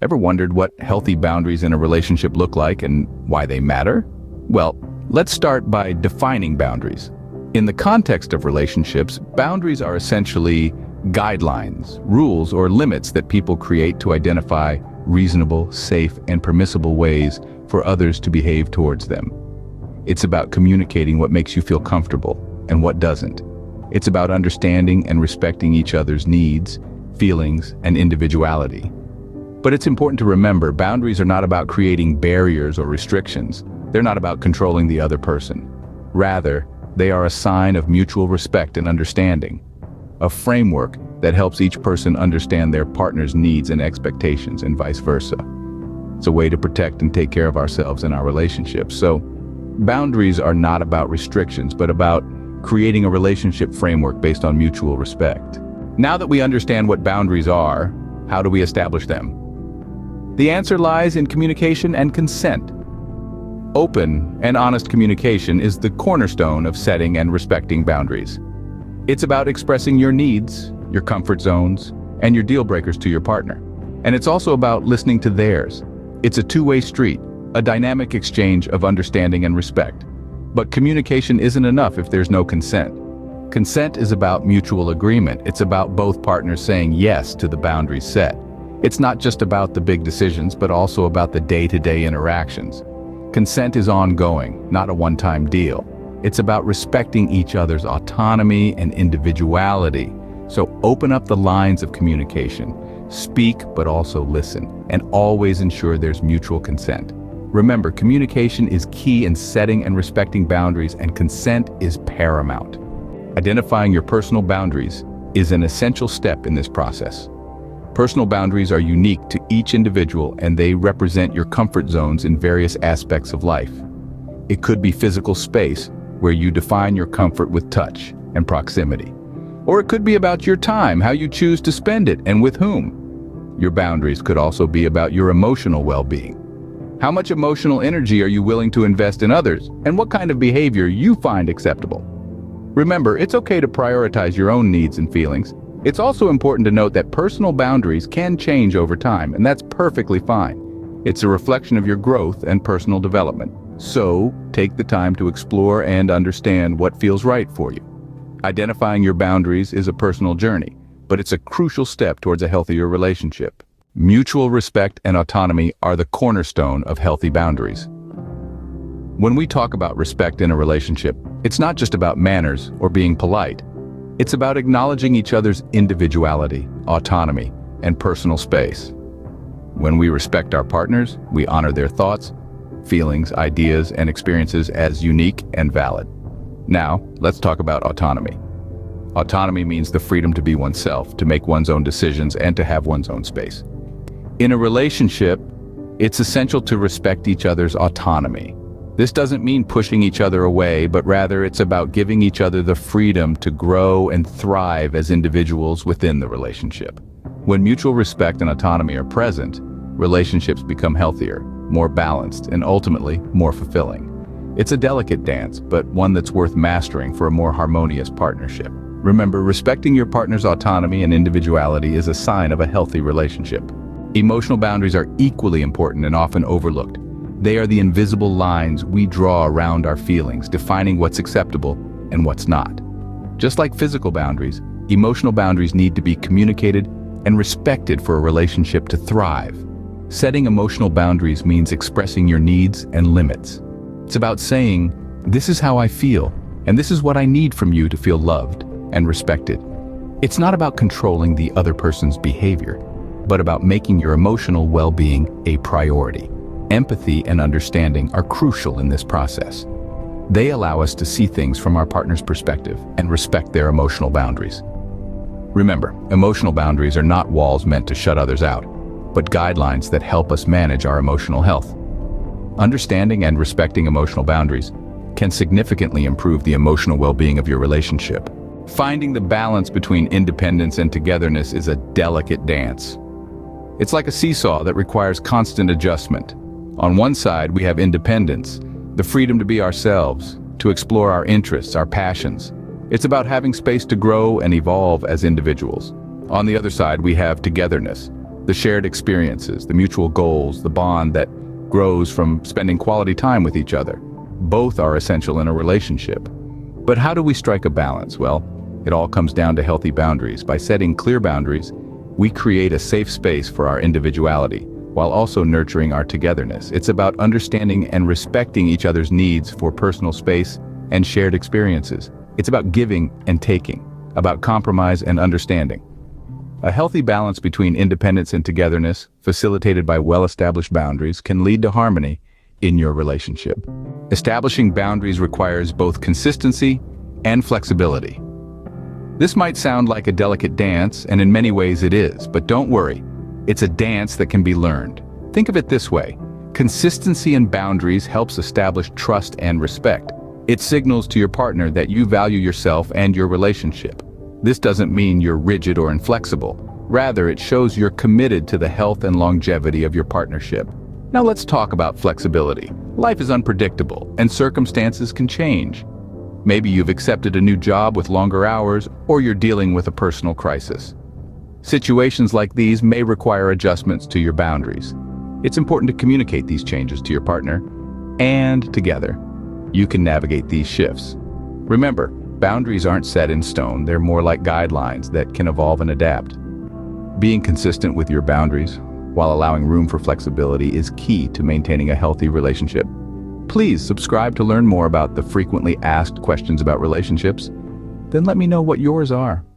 Ever wondered what healthy boundaries in a relationship look like and why they matter? Well, let's start by defining boundaries. In the context of relationships, boundaries are essentially guidelines, rules, or limits that people create to identify reasonable, safe, and permissible ways for others to behave towards them. It's about communicating what makes you feel comfortable and what doesn't. It's about understanding and respecting each other's needs, feelings, and individuality. But it's important to remember, boundaries are not about creating barriers or restrictions. They're not about controlling the other person. Rather, they are a sign of mutual respect and understanding, a framework that helps each person understand their partner's needs and expectations and vice versa. It's a way to protect and take care of ourselves and our relationships. So, boundaries are not about restrictions, but about creating a relationship framework based on mutual respect. Now that we understand what boundaries are, how do we establish them? The answer lies in communication and consent. Open and honest communication is the cornerstone of setting and respecting boundaries. It's about expressing your needs, your comfort zones, and your deal breakers to your partner. And it's also about listening to theirs. It's a two-way street, a dynamic exchange of understanding and respect. But communication isn't enough if there's no consent. Consent is about mutual agreement. It's about both partners saying yes to the boundaries set. It's not just about the big decisions, but also about the day-to-day interactions. Consent is ongoing, not a one-time deal. It's about respecting each other's autonomy and individuality. So open up the lines of communication. Speak, but also listen, and always ensure there's mutual consent. Remember, communication is key in setting and respecting boundaries, and consent is paramount. Identifying your personal boundaries is an essential step in this process. Personal boundaries are unique to each individual, and they represent your comfort zones in various aspects of life. It could be physical space, where you define your comfort with touch and proximity. Or it could be about your time, how you choose to spend it, and with whom. Your boundaries could also be about your emotional well-being. How much emotional energy are you willing to invest in others, and what kind of behavior you find acceptable? Remember, it's okay to prioritize your own needs and feelings. It's also important to note that personal boundaries can change over time, and that's perfectly fine. It's a reflection of your growth and personal development. So, take the time to explore and understand what feels right for you. Identifying your boundaries is a personal journey, but it's a crucial step towards a healthier relationship. Mutual respect and autonomy are the cornerstone of healthy boundaries. When we talk about respect in a relationship, it's not just about manners or being polite. It's about acknowledging each other's individuality, autonomy, and personal space. When we respect our partners, we honor their thoughts, feelings, ideas, and experiences as unique and valid. Now, let's talk about autonomy. Autonomy means the freedom to be oneself, to make one's own decisions, and to have one's own space. In a relationship, it's essential to respect each other's autonomy. This doesn't mean pushing each other away, but rather it's about giving each other the freedom to grow and thrive as individuals within the relationship. When mutual respect and autonomy are present, relationships become healthier, more balanced, and ultimately more fulfilling. It's a delicate dance, but one that's worth mastering for a more harmonious partnership. Remember, respecting your partner's autonomy and individuality is a sign of a healthy relationship. Emotional boundaries are equally important and often overlooked. They are the invisible lines we draw around our feelings, defining what's acceptable and what's not. Just like physical boundaries, emotional boundaries need to be communicated and respected for a relationship to thrive. Setting emotional boundaries means expressing your needs and limits. It's about saying, "This is how I feel, and this is what I need from you to feel loved and respected." It's not about controlling the other person's behavior, but about making your emotional well-being a priority. Empathy and understanding are crucial in this process. They allow us to see things from our partner's perspective and respect their emotional boundaries. Remember, emotional boundaries are not walls meant to shut others out, but guidelines that help us manage our emotional health. Understanding and respecting emotional boundaries can significantly improve the emotional well-being of your relationship. Finding the balance between independence and togetherness is a delicate dance. It's like a seesaw that requires constant adjustment. On one side, we have independence, the freedom to be ourselves, to explore our interests, our passions. It's about having space to grow and evolve as individuals. On the other side, we have togetherness, The shared experiences, the mutual goals, the bond that grows from spending quality time with each other. Both are essential in a relationship. But how do we strike a balance? Well, it all comes down to healthy boundaries. By setting clear boundaries, we create a safe space for our individuality, while also nurturing our togetherness. It's about understanding and respecting each other's needs for personal space and shared experiences. It's about giving and taking, about compromise and understanding. A healthy balance between independence and togetherness, facilitated by well-established boundaries, can lead to harmony in your relationship. Establishing boundaries requires both consistency and flexibility. This might sound like a delicate dance, and in many ways it is, but don't worry, it's a dance that can be learned. Think of it this way: consistency in boundaries helps establish trust and respect. It signals to your partner that you value yourself and your relationship. This doesn't mean you're rigid or inflexible. Rather, it shows you're committed to the health and longevity of your partnership. Now let's talk about flexibility. Life is unpredictable, and circumstances can change. Maybe you've accepted a new job with longer hours, or you're dealing with a personal crisis. Situations like these may require adjustments to your boundaries. It's important to communicate these changes to your partner, and together, you can navigate these shifts. Remember, boundaries aren't set in stone. They're more like guidelines that can evolve and adapt. Being consistent with your boundaries, while allowing room for flexibility, is key to maintaining a healthy relationship. Please subscribe to learn more about the frequently asked questions about relationships. Then let me know what yours are.